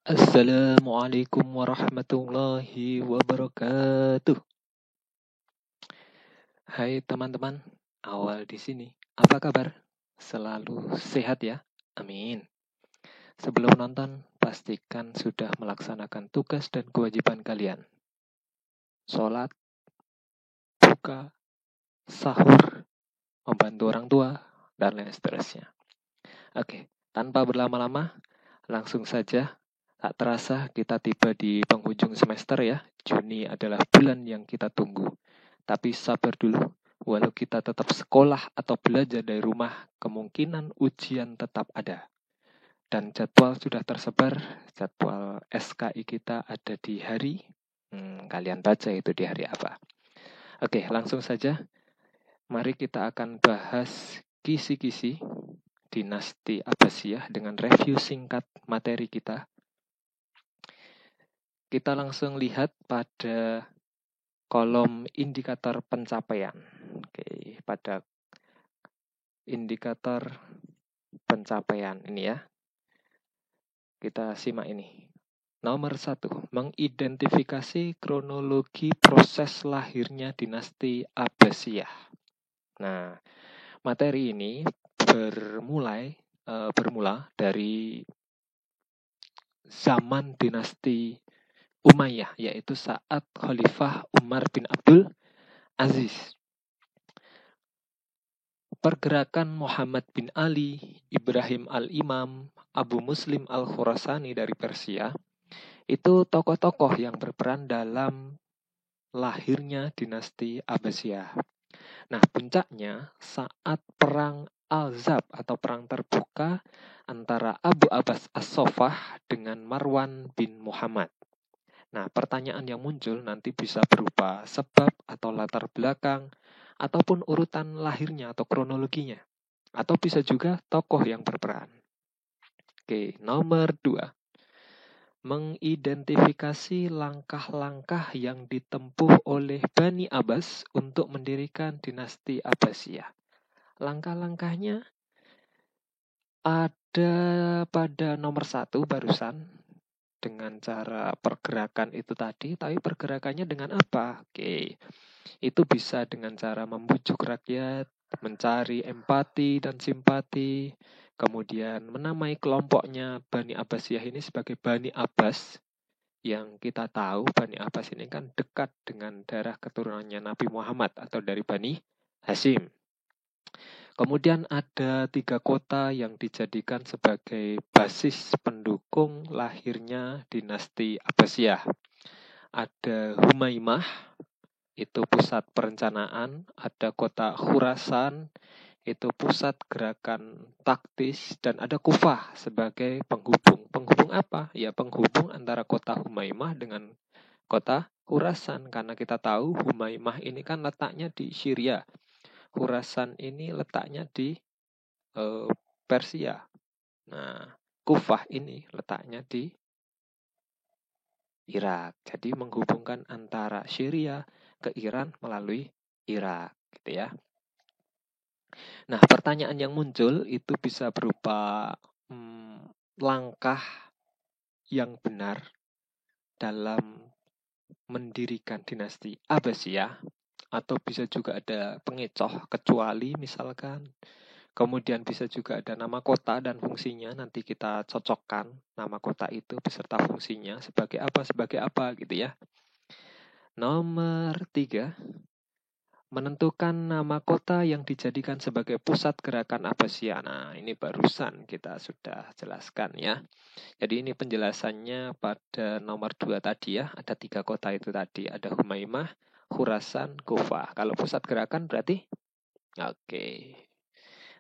Assalamualaikum warahmatullahi wabarakatuh. Hai teman-teman, awal di sini. Apa kabar? Selalu sehat ya? Amin. Sebelum nonton, pastikan sudah melaksanakan tugas dan kewajiban kalian. Sholat, buka, sahur, membantu orang tua, dan lain seterusnya. Oke, tanpa berlama-lama, langsung saja. Tak terasa kita tiba di penghujung semester ya. Juni adalah bulan yang kita tunggu. Tapi sabar dulu, walau kita tetap sekolah atau belajar dari rumah, kemungkinan ujian tetap ada. Dan jadwal sudah tersebar, jadwal SKI kita ada di hari, kalian baca itu di hari apa. Oke, langsung saja. Mari kita akan bahas kisi-kisi dinasti Abbasiyah dengan review singkat materi kita. Kita langsung lihat pada kolom indikator pencapaian. Oke, pada indikator pencapaian ini ya. Kita simak ini. Nomor 1, mengidentifikasi kronologi proses lahirnya dinasti Abbasiyah. Nah, materi ini bermula dari zaman dinasti Umayyah, yaitu saat Khalifah Umar bin Abdul Aziz. Pergerakan Muhammad bin Ali, Ibrahim al-Imam, Abu Muslim al-Khurasani dari Persia, itu tokoh-tokoh yang berperan dalam lahirnya dinasti Abbasiyah. Nah, puncaknya saat perang Al-Zab atau perang terbuka antara Abu Abbas As-Soffah dengan Marwan bin Muhammad. Nah, pertanyaan yang muncul nanti bisa berupa sebab atau latar belakang, ataupun urutan lahirnya atau kronologinya. Atau bisa juga tokoh yang berperan. Oke, nomor 2. Mengidentifikasi langkah-langkah yang ditempuh oleh Bani Abbas untuk mendirikan dinasti Abbasiyah. Langkah-langkahnya ada pada nomor 1 barusan, dengan cara pergerakan itu tadi, tapi pergerakannya dengan apa? Oke, itu bisa dengan cara membujuk rakyat, mencari empati dan simpati, kemudian menamai kelompoknya Bani Abbasiyah ini sebagai Bani Abbas, yang kita tahu Bani Abbas ini kan dekat dengan darah keturunannya Nabi Muhammad atau dari Bani Hashim. Kemudian ada 3 kota yang dijadikan sebagai basis pendukung lahirnya dinasti Abbasiyah. Ada Humaimah, itu pusat perencanaan. Ada kota Khurasan, itu pusat gerakan taktis. Dan ada Kufah sebagai penghubung. Penghubung apa? Ya, penghubung antara kota Humaimah dengan kota Khurasan. Karena kita tahu Humaimah ini kan letaknya di Syria. Khurasan ini letaknya di Persia. Nah, Kufah ini letaknya di Irak. Jadi menghubungkan antara Syria ke Iran melalui Irak, gitu ya. Nah, pertanyaan yang muncul itu bisa berupa langkah yang benar dalam mendirikan dinasti Abbasiyah, atau bisa juga ada pengecoh, kecuali misalkan. Kemudian bisa juga ada nama kota dan fungsinya, nanti kita cocokkan nama kota itu beserta fungsinya sebagai apa gitu ya. Nomor 3, menentukan nama kota yang dijadikan sebagai pusat gerakan Abbasiyah. Nah, ini barusan kita sudah jelaskan ya. Jadi ini penjelasannya pada nomor 2 tadi ya. Ada 3 kota itu tadi. Ada Humaimah, Khurasan, Kufah. Kalau pusat gerakan berarti? Oke.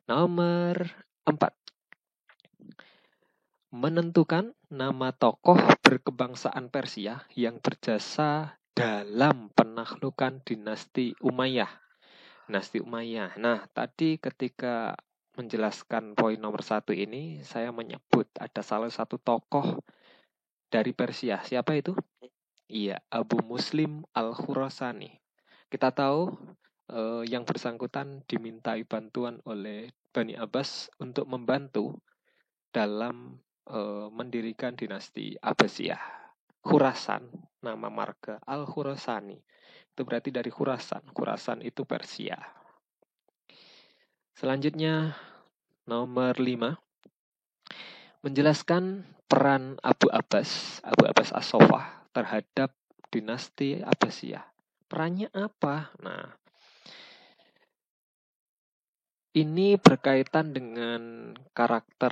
Nomor 4. Menentukan nama tokoh berkebangsaan Persia yang berjasa dalam penaklukan dinasti Umayyah. Dinasti Umayyah. Nah, tadi ketika menjelaskan poin nomor 1 ini, saya menyebut ada salah satu tokoh dari Persia. Siapa itu? Iya, Abu Muslim al-Khurasani. Kita tahu yang bersangkutan dimintai bantuan oleh Bani Abbas untuk membantu dalam mendirikan dinasti Abbasiyah. Khurasan, nama marga Al-Khurasani. Itu berarti dari Khurasan. Khurasan itu Persia. Selanjutnya nomor 5. Menjelaskan peran Abu Abbas As-Sofah terhadap dinasti Abbasiyah. Perannya apa? Nah, ini berkaitan dengan karakter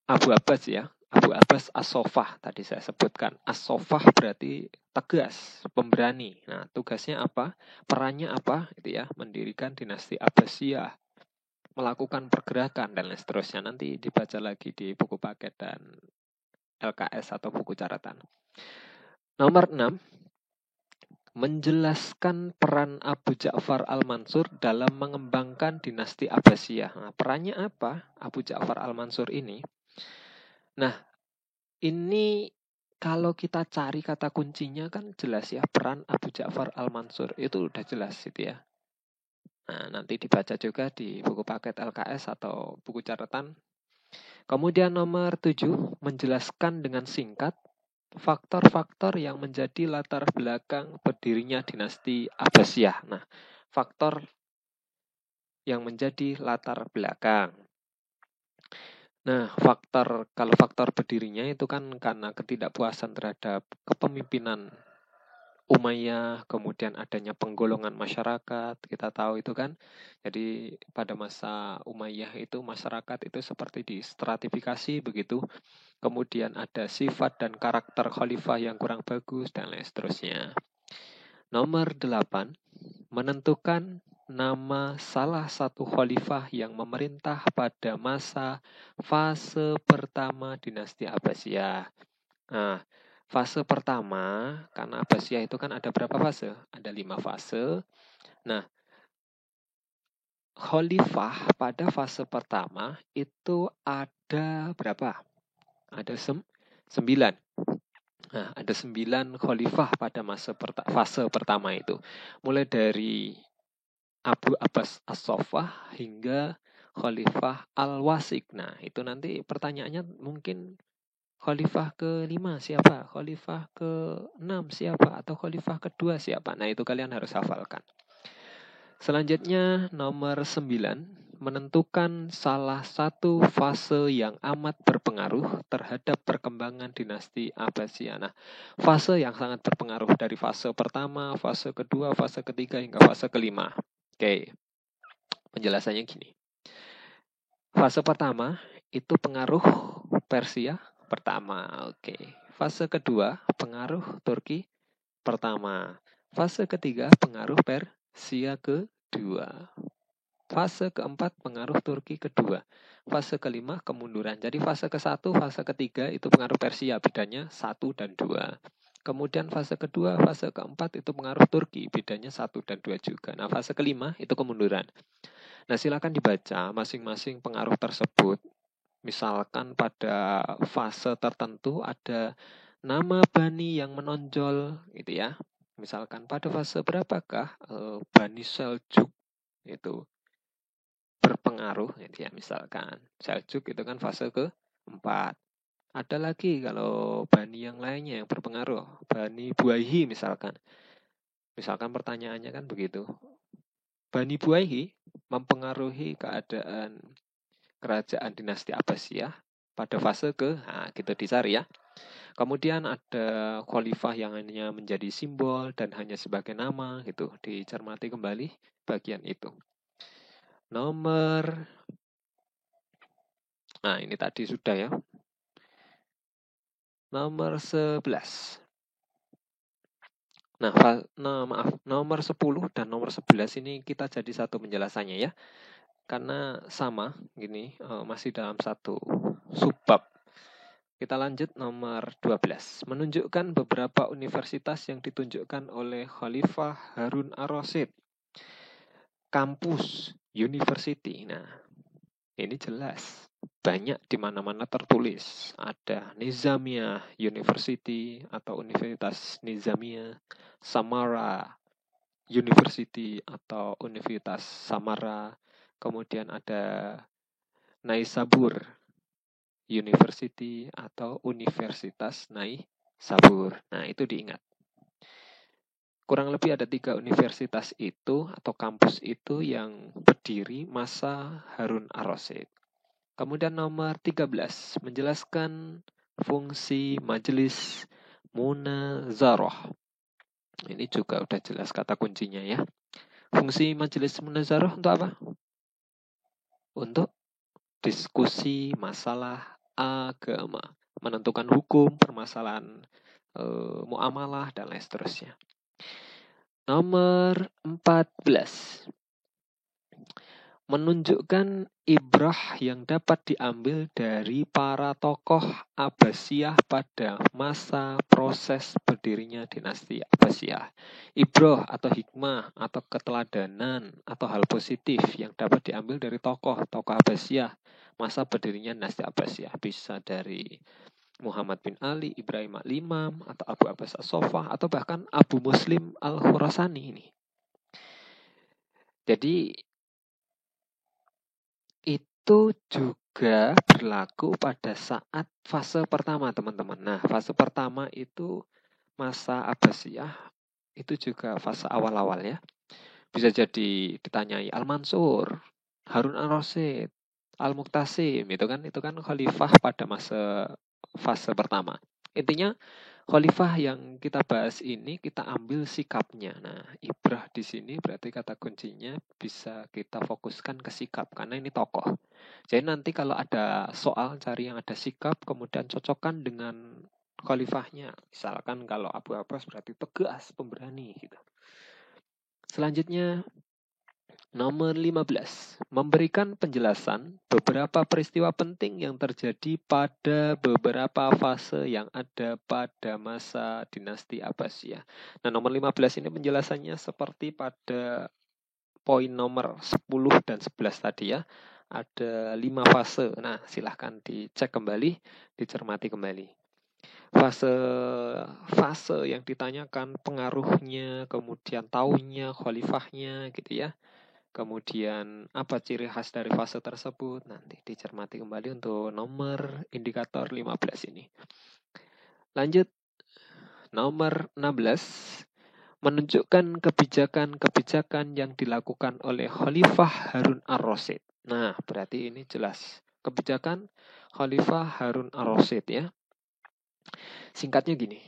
Abu Abbas ya. Abu Abbas As-Sofah tadi saya sebutkan. As-Sofah berarti tegas, pemberani. Nah, tugasnya apa? Perannya apa? Itu ya, mendirikan dinasti Abbasiyah, melakukan pergerakan dan lain seterusnya. Nanti dibaca lagi di buku paket dan LKS atau buku catatan. Nomor 6. Menjelaskan peran Abu Ja'far Al-Mansur dalam mengembangkan dinasti Abbasiyah. Nah, perannya apa Abu Ja'far Al-Mansur ini? Nah, ini kalau kita cari kata kuncinya kan jelas ya, peran Abu Ja'far Al-Mansur itu udah jelas gitu ya. Nah, nanti dibaca juga di buku paket LKS atau buku catatan. Kemudian nomor 7, menjelaskan dengan singkat faktor-faktor yang menjadi latar belakang berdirinya dinasti Abbasiyah. Nah, faktor yang menjadi latar belakang. Nah, kalau faktor berdirinya itu kan karena ketidakpuasan terhadap kepemimpinan Umayyah, kemudian adanya penggolongan masyarakat, kita tahu itu kan. Jadi pada masa Umayyah itu masyarakat itu seperti distratifikasi begitu. Kemudian ada sifat dan karakter khalifah yang kurang bagus dan lain seterusnya. Nomor 8, menentukan nama salah satu khalifah yang memerintah pada masa fase pertama dinasti Abbasiyah. Nah, fase pertama, karena Abbasiyah itu kan ada berapa fase? Ada 5 fase. Nah, khalifah pada fase pertama itu ada berapa? Ada 9. Nah, ada 9 khalifah pada fase pertama itu. Mulai dari Abu Abbas As-Sofah hingga Khalifah Al-Wasik. Nah, itu nanti pertanyaannya mungkin Khalifah ke-5 siapa? Khalifah ke-6 siapa? Atau Khalifah kedua siapa? Nah, itu kalian harus hafalkan. Selanjutnya, nomor 9. Menentukan salah satu fase yang amat berpengaruh terhadap perkembangan dinasti Abbasiyah. Nah, fase yang sangat berpengaruh dari fase pertama, fase kedua, fase ketiga, hingga fase kelima. Oke, penjelasannya gini. Fase pertama itu pengaruh Persia pertama. Oke. Fase kedua pengaruh Turki pertama. Fase ketiga pengaruh Persia kedua. Fase keempat pengaruh Turki kedua. Fase kelima kemunduran. Jadi fase ke-1, fase ketiga itu pengaruh Persia, bedanya 1 dan 2. Kemudian fase kedua, fase keempat itu pengaruh Turki, bedanya 1 dan 2 juga. Nah, fase kelima itu kemunduran. Nah, silakan dibaca masing-masing pengaruh tersebut. Misalkan pada fase tertentu ada nama Bani yang menonjol gitu ya. Misalkan pada fase berapakah Bani Seljuk itu berpengaruh gitu ya. Misalkan Seljuk itu kan fase keempat. Ada lagi kalau Bani yang lainnya yang berpengaruh, Bani Buaihi misalkan. Misalkan pertanyaannya kan begitu. Bani Buaihi mempengaruhi keadaan kerajaan dinasti Abbasiyah pada fase gitu dicari ya. Kemudian ada khalifah yang hanya menjadi simbol dan hanya sebagai nama gitu. Dicermati kembali bagian itu. Nah ini tadi sudah ya. Nomor 11. Nomor 10 dan nomor 11 ini kita jadi satu penjelasannya ya. Karena sama gini, masih dalam satu subbab. Kita lanjut nomor 12. Menunjukkan beberapa universitas yang ditunjukkan oleh Khalifah Harun ar-Rasyid. Kampus, university. Nah, ini jelas. Banyak di mana-mana tertulis. Ada Nizamiyah University atau Universitas Nizamiyah, Samara University atau Universitas Samara. Kemudian ada Naisabur University atau Universitas Naisabur. Nah, itu diingat. Kurang lebih ada 3 universitas itu atau kampus itu yang berdiri masa Harun ar-Rasyid. Kemudian nomor 13, menjelaskan fungsi majelis munazarah. Ini juga udah jelas kata kuncinya ya. Fungsi majelis munazarah untuk apa? Untuk diskusi masalah agama, menentukan hukum, permasalahan muamalah, dan lain seterusnya. Nomor 14. Menunjukkan ibrah yang dapat diambil dari para tokoh Abbasiyah pada masa proses berdirinya dinasti Abbasiyah. Ibrah atau hikmah atau keteladanan atau hal positif yang dapat diambil dari tokoh Abbasiyah masa berdirinya dinasti Abbasiyah. Bisa dari Muhammad bin Ali, Ibrahim al-Imam, atau Abu Abbas as-Sofah, atau bahkan Abu Muslim al-Khurasani ini. Jadi itu juga berlaku pada saat fase pertama, teman-teman. Nah, fase pertama itu masa Abbasiyah, itu juga fase awal-awal ya. Bisa jadi ditanyai Al-Mansur, Harun ar-Rasyid, Al-Muqtasim, itu kan khalifah pada fase pertama. Intinya khalifah yang kita bahas ini kita ambil sikapnya. Nah, ibrah di sini berarti kata kuncinya bisa kita fokuskan ke sikap karena ini tokoh. Jadi nanti kalau ada soal cari yang ada sikap kemudian cocokkan dengan khalifahnya. Misalkan kalau Abu Abbas berarti tegas, pemberani gitu. Selanjutnya nomor 15, memberikan penjelasan beberapa peristiwa penting yang terjadi pada beberapa fase yang ada pada masa dinasti Abbasiyah. Nah, nomor 15 ini penjelasannya seperti pada poin nomor 10 dan 11 tadi ya. Ada 5 fase. Nah, silahkan dicek kembali, dicermati kembali. Fase yang ditanyakan pengaruhnya, kemudian tahunnya, khalifahnya gitu ya. Kemudian apa ciri khas dari fase tersebut? Nanti dicermati kembali untuk nomor indikator 15 ini. Lanjut, nomor 16. Menunjukkan kebijakan-kebijakan yang dilakukan oleh Khalifah Harun ar-Rasyid. Nah, berarti ini jelas. Kebijakan Khalifah Harun ar-Rasyid ya. Singkatnya gini.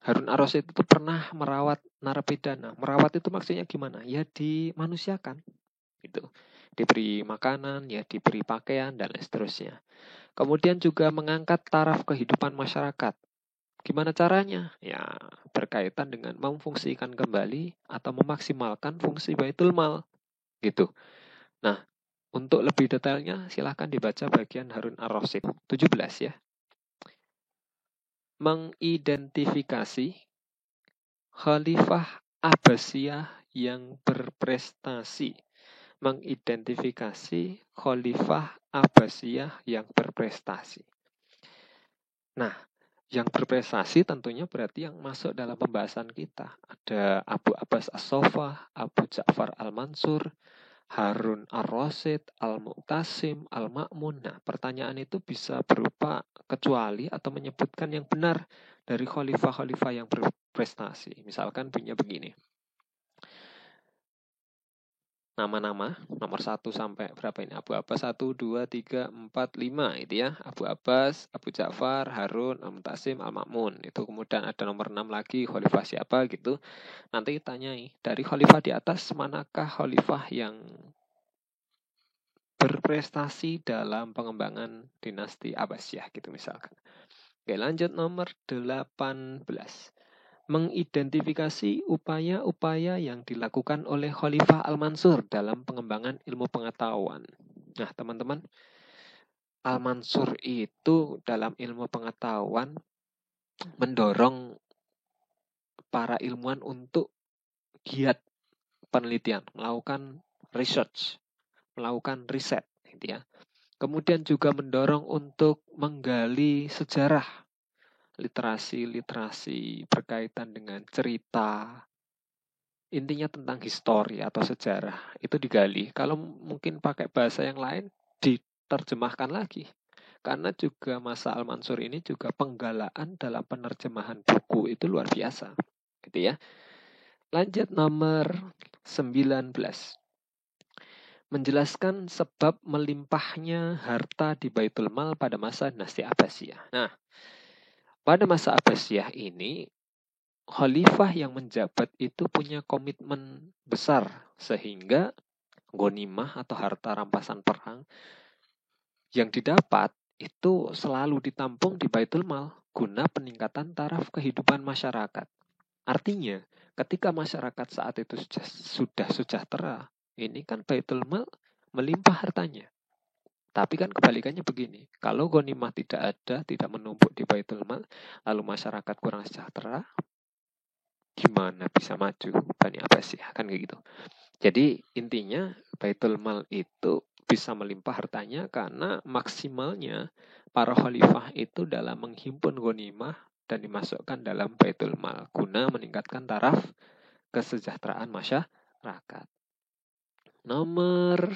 Harun ar-Rasyid itu pernah merawat narapidana. Merawat itu maksudnya gimana? Ya dimanusiakan. Gitu. Diberi makanan, ya diberi pakaian, dan lain seterusnya. Kemudian juga mengangkat taraf kehidupan masyarakat. Gimana caranya? Ya, berkaitan dengan memfungsikan kembali atau memaksimalkan fungsi Baitul Mal. Gitu. Nah, untuk lebih detailnya silahkan dibaca bagian Harun ar-Rasyid 17 ya. Mengidentifikasi Khalifah Abbasiyah yang berprestasi. Mengidentifikasi Khalifah Abbasiyah yang berprestasi. Nah, yang berprestasi tentunya berarti yang masuk dalam pembahasan kita. Ada Abu Abbas as-Sofah, Abu Ja'far al-Mansur, Harun ar-Rasyid, Al-Muqtasim, Al-Ma'mun. Nah, pertanyaan itu bisa berupa kecuali atau menyebutkan yang benar dari khalifah-khalifah yang berprestasi. Misalkan bunyinya begini. Nama-nama, nomor 1 sampai berapa ini? Abu Abbas 1, 2, 3, 4, 5 itu ya. Abu Abbas, Abu Ja'far, Harun, Al-Muqtasim, Al-Ma'mun. Itu kemudian ada nomor 6 lagi, khalifah siapa gitu. Nanti tanyai, dari khalifah di atas, manakah khalifah yang berprestasi dalam pengembangan dinasti Abbasiyah gitu misalkan. Oke, lanjut nomor 18. Mengidentifikasi upaya-upaya yang dilakukan oleh Khalifah Al-Mansur dalam pengembangan ilmu pengetahuan. Nah, teman-teman, Al-Mansur itu dalam ilmu pengetahuan mendorong para ilmuwan untuk giat penelitian, melakukan research, melakukan riset, gitu ya. Kemudian juga mendorong untuk menggali sejarah, literasi berkaitan dengan cerita, intinya tentang histori atau sejarah, itu digali. Kalau mungkin pakai bahasa yang lain, diterjemahkan lagi. karena juga Masa Al-Mansur ini juga penggalaan dalam penerjemahan buku itu luar biasa. Gitu ya. Lanjut nomor 19. Menjelaskan sebab melimpahnya harta di Baitul Mal pada masa dinasti Abbasiyah. Nah, pada masa Abbasiyah ini, khalifah yang menjabat itu punya komitmen besar sehingga ghanimah atau harta rampasan perang yang didapat itu selalu ditampung di Baitul Mal guna peningkatan taraf kehidupan masyarakat. Artinya, ketika masyarakat saat itu sudah sejahtera, ini kan Baitul Mal melimpah hartanya. Tapi kan kebalikannya begini, kalau ghanimah tidak ada, tidak menumpuk di Baitul Mal, lalu masyarakat kurang sejahtera, gimana bisa maju Bani Abbasiyah, kan kayak gitu. Jadi intinya Baitul Mal itu bisa melimpah hartanya karena maksimalnya para khalifah itu dalam menghimpun ghanimah dan dimasukkan dalam Baitul Mal guna meningkatkan taraf kesejahteraan masyarakat. Nomor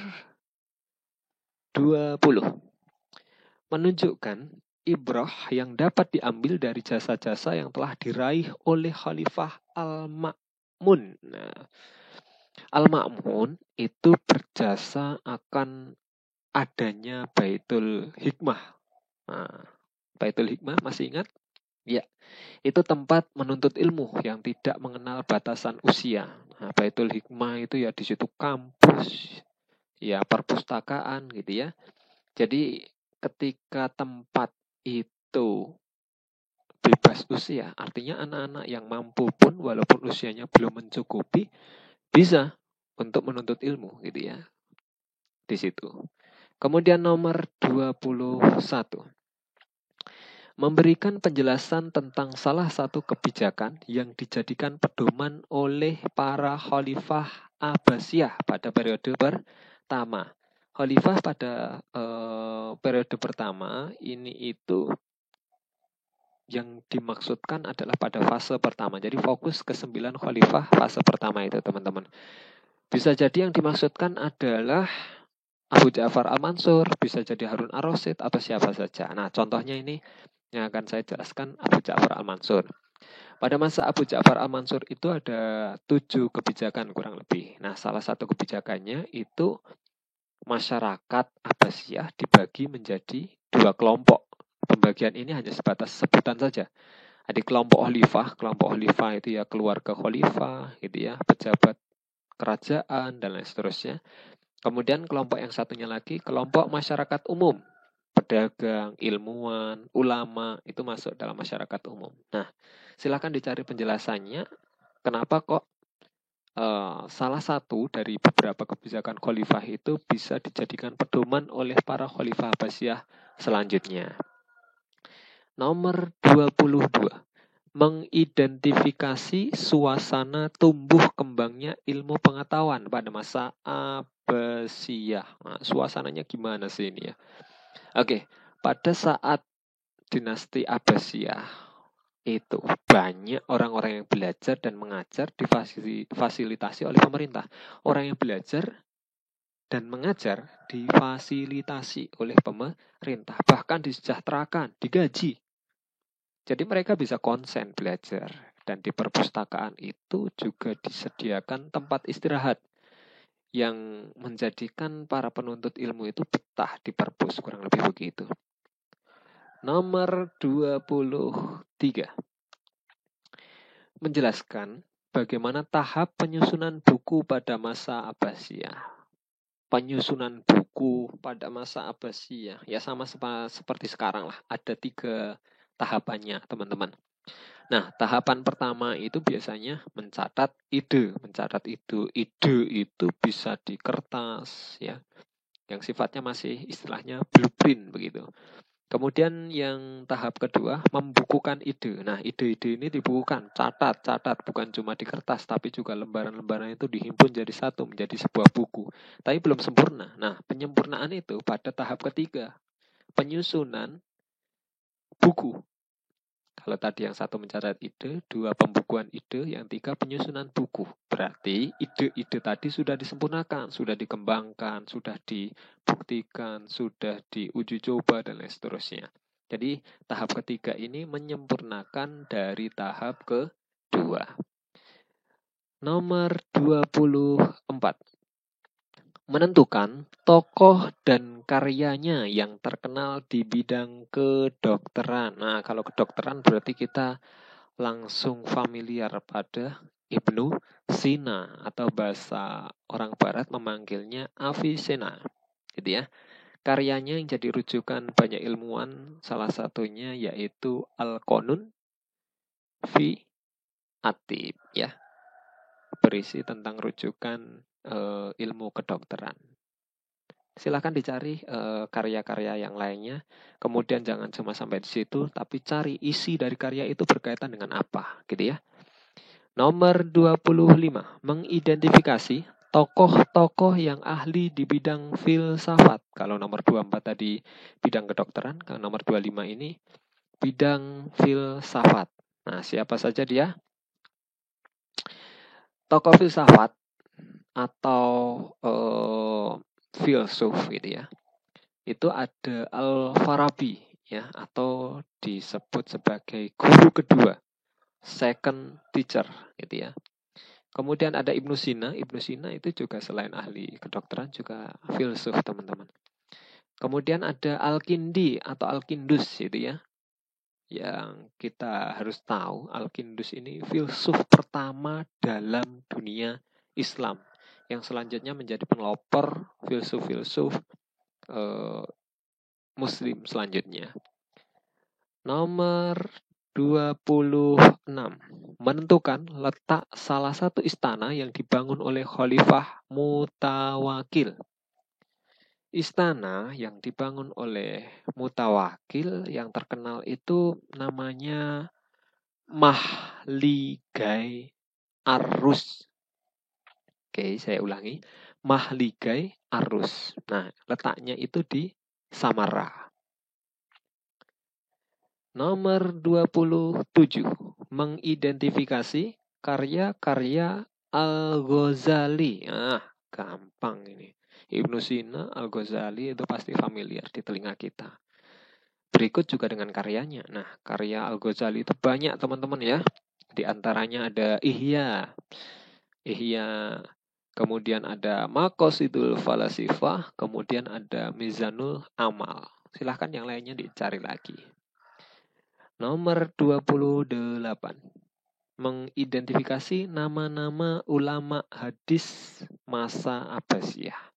20. Menunjukkan ibrah yang dapat diambil dari jasa-jasa yang telah diraih oleh Khalifah Al-Ma'mun. Nah, Al-Ma'mun itu berjasa akan adanya Baitul Hikmah. Nah, Baitul Hikmah masih ingat? Ya, itu tempat menuntut ilmu yang tidak mengenal batasan usia. Nah, Baitul Hikmah itu ya di situ kampus, ya perpustakaan gitu ya. Jadi ketika tempat itu bebas usia, artinya anak-anak yang mampu pun walaupun usianya belum mencukupi bisa untuk menuntut ilmu gitu ya. Di situ. Kemudian nomor 21. Memberikan penjelasan tentang salah satu kebijakan yang dijadikan pedoman oleh para khalifah Abbasiyah pada periode pertama. Khalifah pada periode pertama ini itu yang dimaksudkan adalah pada fase pertama. Jadi fokus ke 9 khalifah fase pertama itu teman-teman. Bisa jadi yang dimaksudkan adalah Abu Ja'far Al-Mansur, bisa jadi Harun Ar-Rasyid atau siapa saja. Nah, contohnya ini yang akan saya jelaskan Abu Ja'far Al-Mansur. Pada masa Abu Ja'far Al-Mansur itu ada 7 kebijakan kurang lebih. Nah, salah satu kebijakannya itu masyarakat Abbasiyah dibagi menjadi 2 kelompok. Pembagian ini hanya sebatas sebutan saja. Ada kelompok khalifah itu ya keluarga khalifah, gitu ya, pejabat kerajaan dan lain seterusnya. Kemudian kelompok yang satunya lagi, kelompok masyarakat umum. Pedagang, ilmuwan, ulama, itu masuk dalam masyarakat umum. Nah, silakan dicari penjelasannya. Kenapa kok salah satu dari beberapa kebijakan khalifah itu bisa dijadikan pedoman oleh para khalifah Abbasiyah selanjutnya. Nomor 22. Mengidentifikasi suasana tumbuh kembangnya ilmu pengetahuan pada masa Abbasiyah. Nah, suasananya gimana sih ini ya? Oke, pada saat dinasti Abbasiyah itu banyak orang-orang yang belajar dan mengajar difasilitasi oleh pemerintah. Orang yang belajar dan mengajar difasilitasi oleh pemerintah, bahkan disejahterakan, digaji. Jadi mereka bisa konsen belajar. Dan di perpustakaan itu juga disediakan tempat istirahat yang menjadikan para penuntut ilmu itu betah di perpus, kurang lebih begitu. Nomor 23. Menjelaskan bagaimana tahap penyusunan buku pada masa Abbasiyah. Penyusunan buku pada masa Abbasiyah ya sama seperti sekarang lah. Ada 3 tahapannya, teman-teman. Nah, tahapan pertama itu biasanya mencatat ide. Ide itu bisa di kertas ya. Yang sifatnya masih istilahnya blueprint begitu. Kemudian yang tahap kedua, membukukan ide. Nah, ide-ide ini dibukukan, catat, bukan cuma di kertas, tapi juga lembaran-lembaran itu dihimpun jadi satu, menjadi sebuah buku. Tapi belum sempurna. Nah, penyempurnaan itu pada tahap ketiga, penyusunan buku. Kalau tadi yang satu mencatat ide, dua pembukuan ide, yang tiga penyusunan buku. Berarti ide-ide tadi sudah disempurnakan, sudah dikembangkan, sudah dibuktikan, sudah diuji coba, dan lain seterusnya. Jadi tahap ketiga ini menyempurnakan dari tahap kedua. Nomor 24. Menentukan tokoh dan karyanya yang terkenal di bidang kedokteran. Nah, kalau kedokteran berarti kita langsung familiar pada Ibnu Sina, atau bahasa orang barat memanggilnya Avicenna. Gitu ya. Karyanya yang jadi rujukan banyak ilmuwan, salah satunya yaitu Al-Qanun fi Atib, ya. Berisi tentang rujukan ilmu kedokteran. Silahkan dicari karya-karya yang lainnya. Kemudian jangan cuma sampai di situ, tapi cari isi dari karya itu berkaitan dengan apa, gitu ya. Nomor 25, mengidentifikasi tokoh-tokoh yang ahli di bidang filsafat. Kalau nomor 24 tadi bidang kedokteran, kalau nomor 25 ini bidang filsafat. Nah, siapa saja dia? Tokoh filsafat atau filsuf gitu ya. Itu ada Al-Farabi ya, atau disebut sebagai guru kedua, second teacher gitu ya. Kemudian ada Ibnu Sina. Ibnu Sina itu juga selain ahli kedokteran juga filsuf, teman-teman. Kemudian ada Al-Kindi atau Al-Kindus gitu ya. Yang kita harus tahu, Al-Kindus ini filsuf pertama dalam dunia Islam, yang selanjutnya menjadi pelopor filsuf-filsuf Muslim selanjutnya. Nomor 26. Menentukan letak salah satu istana yang dibangun oleh Khalifah Mutawakil. Istana yang dibangun oleh Mutawakil yang terkenal itu namanya Mahligai Arus. Oke, saya ulangi. Mahligai Arus. Nah, letaknya itu di Samarra. Nomor 27. Mengidentifikasi karya-karya Al-Ghazali. Nah, gampang ini. Ibnu Sina, Al-Ghazali itu pasti familiar di telinga kita. Berikut juga dengan karyanya. Nah, karya Al-Ghazali itu banyak, teman-teman ya. Di antaranya ada Ihya. Kemudian ada Maqasidul Falasifah, kemudian ada Mizanul Amal. Silahkan yang lainnya dicari lagi. Nomor 28. Mengidentifikasi nama-nama ulama hadis masa Abbasiyah.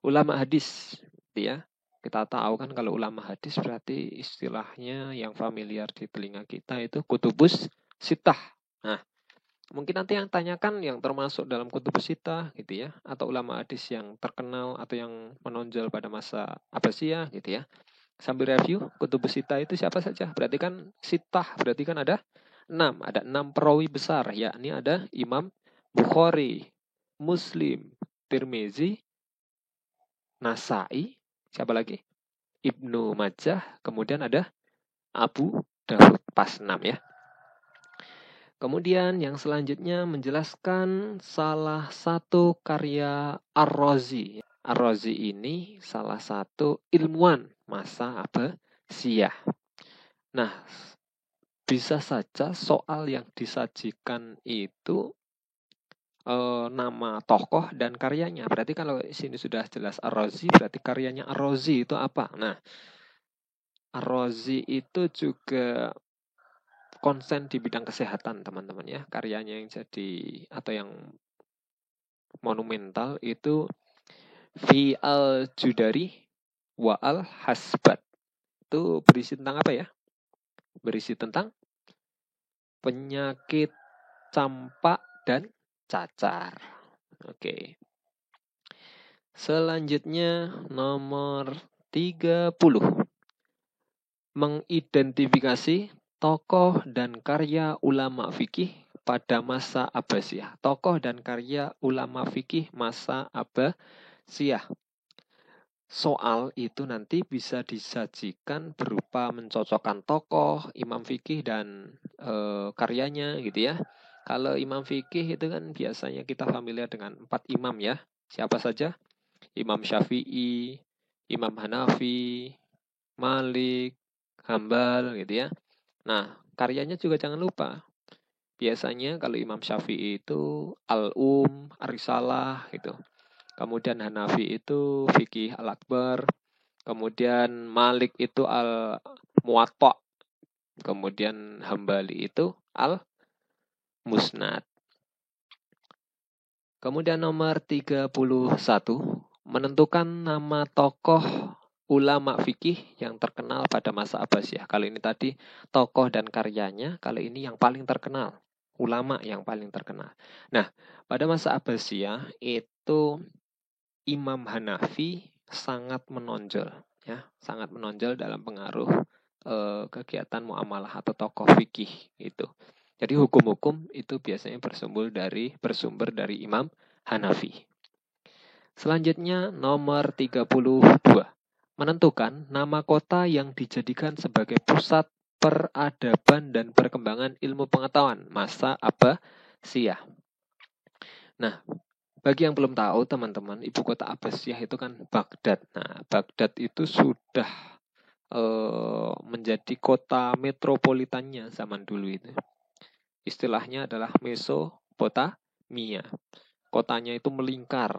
Ulama hadis, ya. Kita tahu kan kalau ulama hadis berarti istilahnya yang familiar di telinga kita itu kutubus sitah. Nah, mungkin nanti yang tanyakan yang termasuk dalam kutubus sitah gitu ya, atau ulama hadis yang terkenal atau yang menonjol pada masa Abbasiyah gitu ya. Sambil review, kutubus sitah itu siapa saja? Berarti kan sitah, berarti kan ada 6. Ada 6 perawi besar, yakni ada Imam Bukhari, Muslim, Tirmizi, Nasai, siapa lagi? Ibnu Majah, kemudian ada Abu Dawud, pas 6 ya. Kemudian yang selanjutnya menjelaskan salah satu karya Ar-Razi. Ar-Razi ini salah satu ilmuwan masa Abbasiyah. Nah, bisa saja soal yang disajikan itu nama tokoh dan karyanya. Berarti kalau sini sudah jelas Ar-Razi, berarti karyanya Ar-Razi itu apa? Nah, Ar-Razi itu juga konsen di bidang kesehatan, teman-teman ya. Karyanya yang jadi atau yang monumental itu Fi al-Judari wa al-Hasbat. Itu berisi tentang apa ya? Berisi tentang penyakit campak dan cacar. Oke. Selanjutnya nomor 30. Mengidentifikasi tokoh dan karya ulama fikih pada masa Abbasiyah. Tokoh dan karya ulama fikih masa Abbasiyah. soal itu nanti bisa disajikan berupa mencocokkan tokoh, imam fikih dan karyanya gitu ya. Kalau imam fikih itu kan biasanya kita familiar dengan 4 imam ya. Siapa saja? Imam Syafi'i, Imam Hanafi, Malik, Hambal gitu ya. Nah, karyanya juga jangan lupa. Biasanya kalau Imam Syafi'i itu Ar-Risalah gitu. Kemudian Hanafi itu Fikih Al-Akbar. Kemudian Malik itu Al-Muwatta. Kemudian Hambali itu Al-Musnad. Kemudian nomor 31, menentukan nama tokoh ulama fikih yang terkenal pada masa Abbasiyah. Kalau ini tadi tokoh dan karyanya, kalau ini yang paling terkenal, ulama yang paling terkenal. Nah, pada masa Abbasiyah itu Imam Hanafi sangat menonjol, ya, sangat menonjol dalam pengaruh kegiatan muamalah atau tokoh fikih itu. Jadi hukum-hukum itu biasanya bersumber dari Imam Hanafi. Selanjutnya nomor 32. Menentukan nama kota yang dijadikan sebagai pusat peradaban dan perkembangan ilmu pengetahuan masa Abbasiyah. Nah, bagi yang belum tahu teman-teman, ibu kota Abbasiyah itu kan Baghdad. Nah, Baghdad itu sudah menjadi kota metropolitannya zaman dulu itu. Istilahnya adalah Mesopotamia. Kotanya itu melingkar.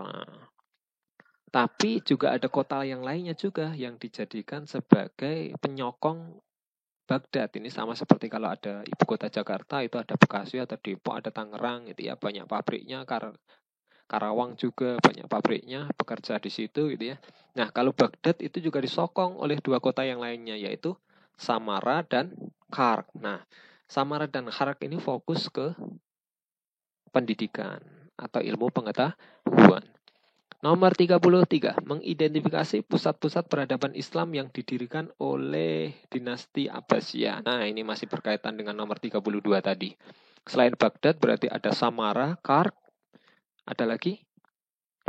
Tapi juga ada kota yang lainnya juga yang dijadikan sebagai penyokong Baghdad. Ini sama seperti kalau ada ibu kota Jakarta, itu ada Bekasi, ada Depok, ada Tangerang, gitu ya. Banyak pabriknya, Karawang juga banyak pabriknya, bekerja di situ gitu ya. Nah, kalau Baghdad itu juga disokong oleh dua kota yang lainnya, yaitu Samara dan Khark. Nah, Samara dan Khark ini fokus ke pendidikan atau ilmu pengetahuan. Nomor 33, mengidentifikasi pusat-pusat peradaban Islam yang didirikan oleh dinasti Abbasiyah. Nah, ini masih berkaitan dengan nomor 32 tadi. Selain Baghdad berarti ada Samara, Khark, ada lagi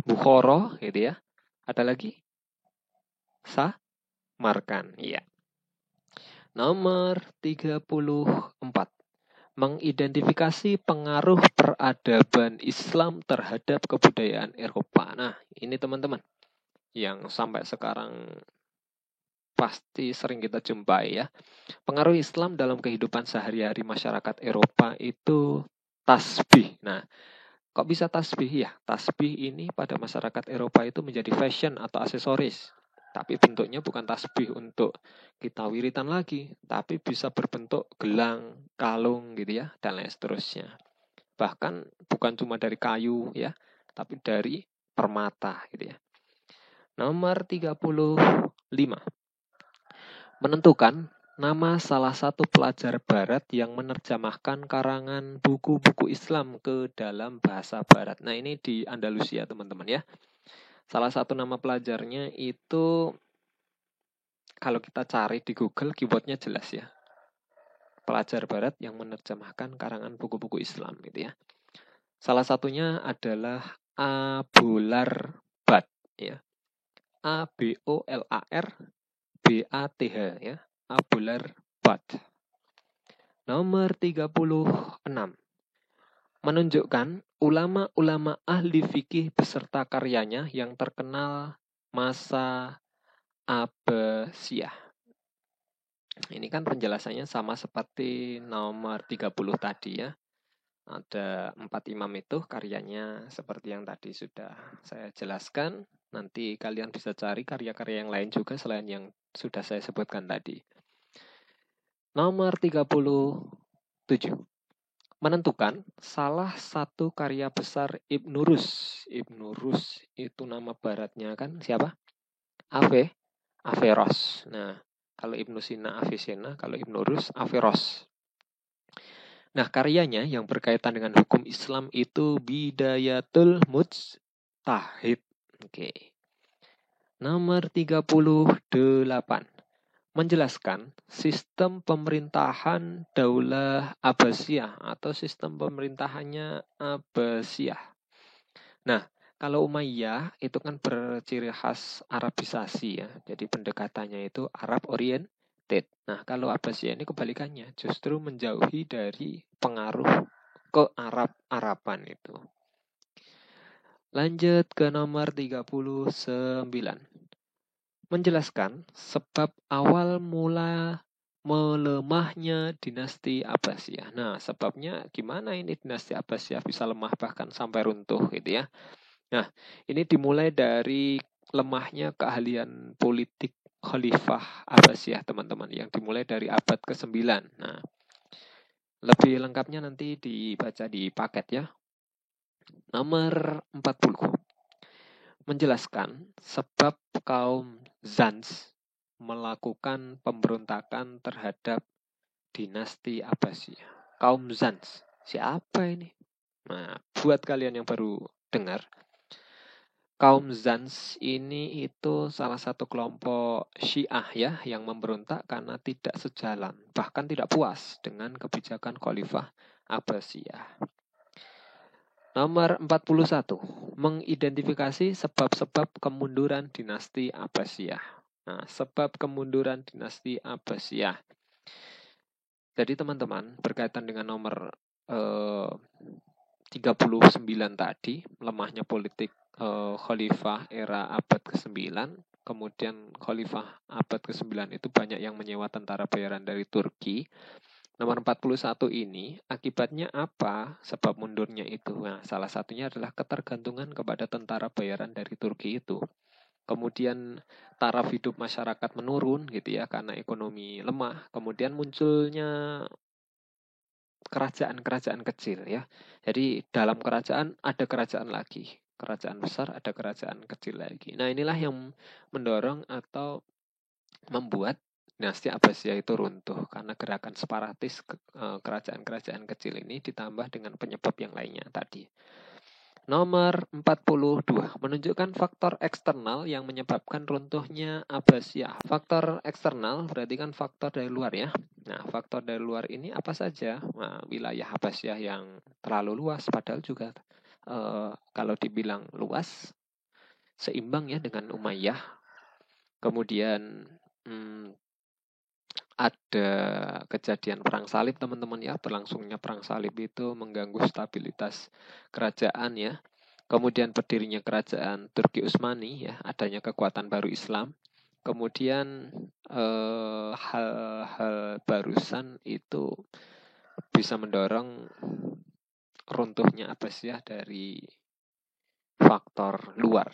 Bukhara gitu ya. Ada lagi Samarkand. Iya. Nomor 34. Mengidentifikasi pengaruh peradaban Islam terhadap kebudayaan Eropa. Nah, ini teman-teman yang sampai sekarang pasti sering kita jumpai ya. Pengaruh Islam dalam kehidupan sehari-hari masyarakat Eropa itu tasbih. Nah, kok bisa tasbih ya? Tasbih ini pada masyarakat Eropa itu menjadi fashion atau aksesoris. Tapi bentuknya bukan tasbih untuk kita wiritan lagi, tapi bisa berbentuk gelang, kalung gitu ya, dan lain seterusnya. Bahkan bukan cuma dari kayu ya, tapi dari permata gitu ya. Nomor 35. Menentukan nama salah satu pelajar barat yang menerjemahkan karangan buku-buku Islam ke dalam bahasa barat. Nah, ini di Andalusia, teman-teman ya. Salah satu nama pelajarnya itu kalau kita cari di Google keywordnya jelas ya. Pelajar barat yang menerjemahkan karangan buku-buku Islam gitu ya. Salah satunya adalah Abular Bat ya. AbolarbAth ya. Abular Bat. Nomor 36. Menunjukkan ulama-ulama ahli fikih beserta karyanya yang terkenal masa Abbasiyah. Ini kan penjelasannya sama seperti nomor 30 tadi ya. Ada 4 imam itu karyanya seperti yang tadi sudah saya jelaskan. Nanti kalian bisa cari karya-karya yang lain juga selain yang sudah saya sebutkan tadi. Nomor 37. Menentukan salah satu karya besar Ibnu Rus. Ibnu Rus itu nama baratnya kan siapa? Averroes. Nah, kalau Ibnu Sina Avicenna, kalau Ibnu Rus Averroes. Nah, karyanya yang berkaitan dengan hukum Islam itu Bidayatul Mujtahid. Oke. Nomor 38. Menjelaskan sistem pemerintahan Daulah Abbasiyah atau sistem pemerintahannya Abbasiyah. Nah, Kalau Umayyah itu kan berciri khas Arabisasi ya. Jadi pendekatannya itu Arab oriented. Nah, kalau Abbasiyah ini kebalikannya, justru menjauhi dari pengaruh ke Arab-Araban itu. Lanjut ke nomor 39. Menjelaskan sebab awal mula melemahnya dinasti Abbasiyah. Nah, sebabnya gimana ini dinasti Abbasiyah bisa lemah bahkan sampai runtuh gitu ya. Nah, ini dimulai dari lemahnya keahlian politik Khalifah Abbasiyah, teman-teman, yang dimulai dari abad ke-9. Nah, lebih lengkapnya nanti dibaca di paket ya. Nomor 40. Menjelaskan sebab kaum Zans melakukan pemberontakan terhadap dinasti Abbasiyah. Kaum Zans, siapa ini? Nah, buat kalian yang baru dengar, kaum Zans ini itu salah satu kelompok Syiah ya yang memberontak karena tidak sejalan, bahkan tidak puas dengan kebijakan Khalifah Abbasiyah. Nomor 41. Mengidentifikasi sebab-sebab kemunduran dinasti Abbasiyah. Nah, sebab kemunduran dinasti Abbasiyah. Jadi teman-teman, berkaitan dengan nomor 39 tadi, lemahnya politik Khalifah era abad ke-9, kemudian Khalifah abad ke-9 itu banyak yang menyewa tentara bayaran dari Turki. Nomor 41 ini akibatnya apa? Sebab mundurnya itu. Nah, salah satunya adalah ketergantungan kepada tentara bayaran dari Turki itu. Kemudian taraf hidup masyarakat menurun gitu ya karena ekonomi lemah. Kemudian munculnya kerajaan-kerajaan kecil ya. Jadi dalam kerajaan ada kerajaan lagi. Kerajaan besar ada kerajaan kecil lagi. Nah, inilah yang mendorong atau membuat dinasti Abbasiyah itu runtuh karena gerakan separatis kerajaan-kerajaan kecil ini ditambah dengan penyebab yang lainnya tadi. Nomor 42. Menunjukkan faktor eksternal yang menyebabkan runtuhnya Abbasiyah. Faktor eksternal berarti kan faktor dari luar ya. Nah, faktor dari luar ini apa saja? Nah, wilayah Abbasiyah yang terlalu luas padahal juga kalau dibilang luas seimbang ya dengan Umayyah. Kemudian ada kejadian perang salib teman-teman ya, berlangsungnya perang salib itu mengganggu stabilitas kerajaan ya. Kemudian berdirinya kerajaan Turki Utsmani ya, adanya kekuatan baru Islam. Kemudian hal-hal barusan itu bisa mendorong runtuhnya Abbasiyah dari faktor luar.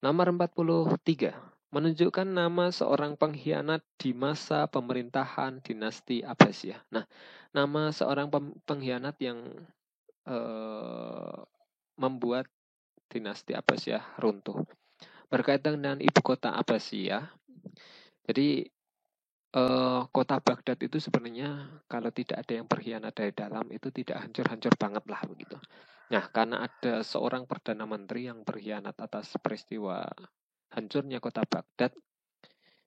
Nomor 43. Menunjukkan nama seorang pengkhianat di masa pemerintahan dinasti Abbasiyah. Nah, nama seorang pengkhianat yang membuat dinasti Abbasiyah runtuh. Berkaitan dengan ibu kota Abbasiyah, jadi kota Baghdad itu sebenarnya kalau tidak ada yang berkhianat dari dalam itu tidak hancur-hancur banget lah begitu. Nah, karena ada seorang perdana menteri yang berkhianat atas peristiwa hancurnya kota Baghdad,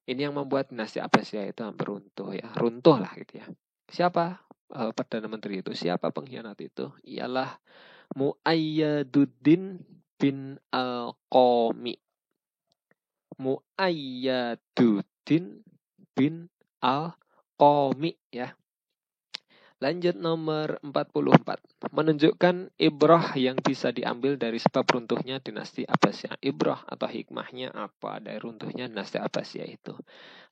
ini yang membuat dinasti Abbasiyah itu hampir runtuh ya, runtuh lah gitu ya. Siapa perdana menteri itu? Siapa pengkhianat itu? Ialah Muayyaduddin bin Al-Qami. Muayyaduddin bin Al-Qami ya. Lanjut nomor 44. Menunjukkan ibrah yang bisa diambil dari sebab runtuhnya dinasti Abbasiyah. Ibrah atau hikmahnya apa dari runtuhnya dinasti Abbasiyah itu.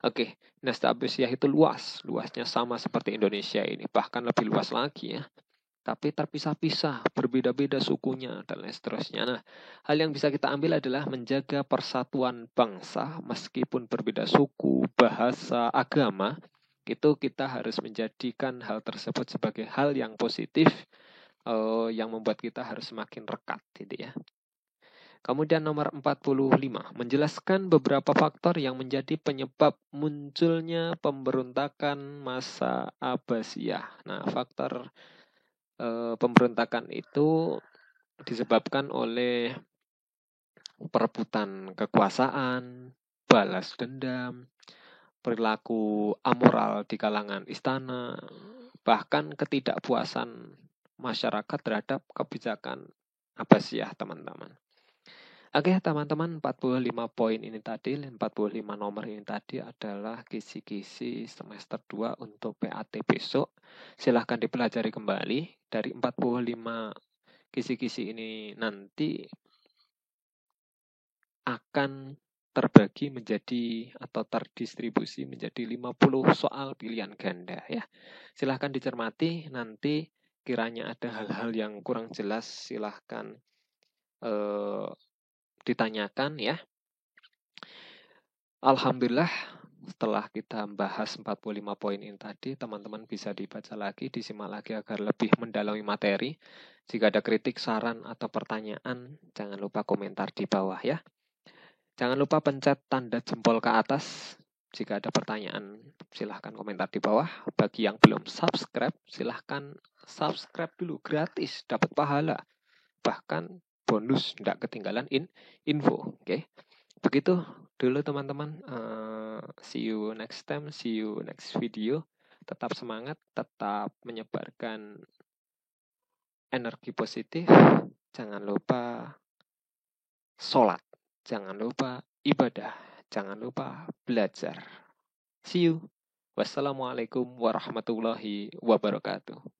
Oke, dinasti Abbasiyah itu luas. Luasnya sama seperti Indonesia ini. Bahkan lebih luas lagi ya. Tapi terpisah-pisah, berbeda-beda sukunya, dan lain seterusnya. Nah, hal yang bisa kita ambil adalah menjaga persatuan bangsa meskipun berbeda suku, bahasa, agama. Itu kita harus menjadikan hal tersebut sebagai hal yang positif yang membuat kita harus semakin rekat gitu ya. Kemudian nomor 45, menjelaskan beberapa faktor yang menjadi penyebab munculnya pemberontakan masa Abbasiyah. Nah, faktor pemberontakan itu disebabkan oleh perebutan kekuasaan, balas dendam, perilaku amoral di kalangan istana, bahkan ketidakpuasan masyarakat terhadap kebijakan Abbasiyah, teman-teman. Oke, teman-teman, 45 poin ini tadi, 45 nomor ini tadi adalah kisi-kisi semester 2 untuk PAT besok. Silahkan dipelajari kembali. Dari 45 kisi-kisi ini nanti akan terbagi menjadi atau terdistribusi menjadi 50 soal pilihan ganda ya. Silahkan dicermati, nanti kiranya ada hal-hal yang kurang jelas silahkan ditanyakan ya. Alhamdulillah setelah kita bahas 45 poin ini tadi, teman-teman bisa dibaca lagi, disimak lagi agar lebih mendalami materi. Jika ada kritik, saran, atau pertanyaan, jangan lupa komentar di bawah ya. Jangan lupa pencet tanda jempol ke atas. Jika ada pertanyaan, silahkan komentar di bawah. Bagi yang belum subscribe, silahkan subscribe dulu, gratis, dapat pahala. Bahkan bonus, tidak ketinggalan info. Oke, begitu dulu teman-teman. See you next time, see you next video. Tetap semangat, tetap menyebarkan energi positif. Jangan lupa sholat, jangan lupa ibadah, jangan lupa belajar. See you. Wassalamualaikum warahmatullahi wabarakatuh.